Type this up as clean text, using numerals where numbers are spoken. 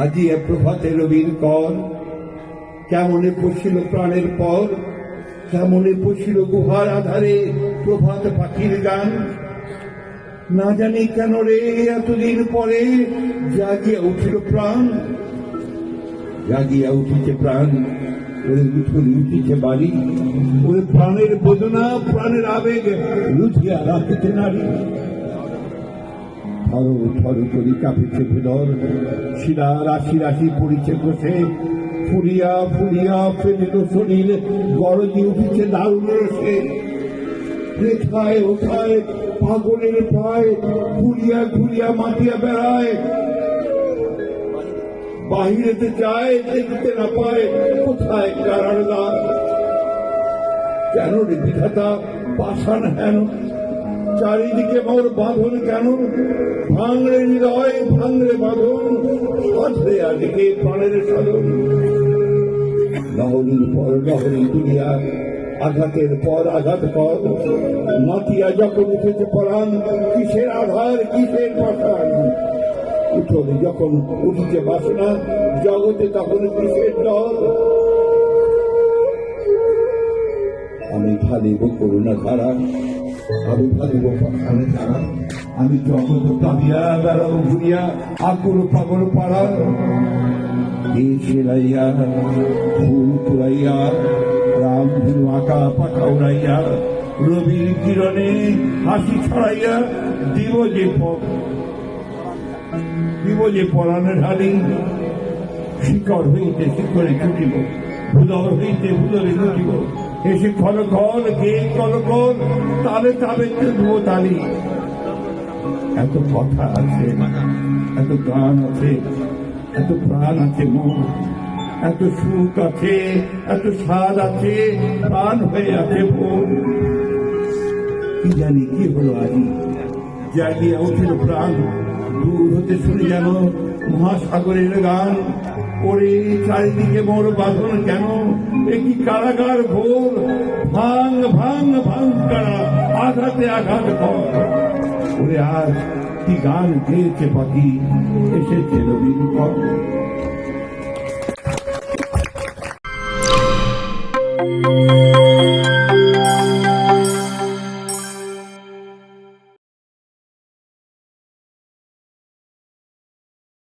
আজি এ প্রভাতে রবির কর, কেমনে পশিল প্রাণের পর, কেমনে পশিল গুহার আধারে প্রভাত পাখির গান। না জানি কেন রে এতদিন পরে জাগিয়া উঠিল প্রাণ, জাগিয়া উঠিছে প্রাণ, ওরে উঠুরি উঠিছে বাড়ি, ওরে প্রাণের বেদনা প্রাণের আবেগ লুঝিয়া রাখিতে নারী। থর থর করি কাঁপিছে ভেদর, শিরা রাশি রাশি পড়িছে বসে, ফুলিয়া ফুলিয়া ফেলিল শরীর, গরজি উঠিছে দারুণ রসে। রেখায় ওঠায় পাগলের পায়, ঘুরিয়া ঘুরিয়া মাতিয়া বেড়ায়, বাহিরেতে যায় দেখতে না পায় কোথায় কারার দ্বার। কেন রে বিধাতা পাষাণ হেন, চারিদিকে মোর বাঁধন কেন, ভাঙড়ে হৃদয় ভাঙড়ে বাঁধন, সাধরে আজকে প্রাণের সাধন। লহরীর পর লহরী দুনিয়া, আঘাতের পর আঘাত পদ, মাতিয়া যখন উঠেছে পরাণ, কিসের আধার কিসের পাষাণ। উঠোনে যখন উঠিছে বাসনা, জগতে তখন কিসের ডর। আমি ঢালিব করুণা ধারা, আমি ঢালিব পাষাণে ধারা, আমি জগৎ প্লাবিয়া বেড়াও ঘুরিয়া আকুল পাগল পাড়া। সেলাইয়া ফুল কুড়াইয়া, রাম ধনু আঁকা পাখা উড়াইয়া, রবির কিরণে হাসি ছড়াইয়া দিব যে পরাণে ঢালি। শিকড় হইতে শিকড়ে ছুটিব, ভুদর হইতে ভুদরে লুটিব, এসে খল খল গে কল কল, তালে তালে দেব তালি। এত কথা আছে, এত গান আছে, এত প্রাণ আছে মোর, এত সুখ আছে, এত স্বাদ আছে, প্রাণ হয়ে আছে ভোর। কি জানি কি হলো আজি, জাগিয়া উঠিল প্রাণ, দূর হতে শুনে যেন মহাসাগরের গান। ওরে চারিদিকে মোর বাঁধন কেন, একই কারাগার ভোর, ভাঙ ভাঙ ভাঙ কারা, আঘাতে আঘাত কর। ওরে আজ কি গান গেয়েছে পাখি, এসেছে রবির পর।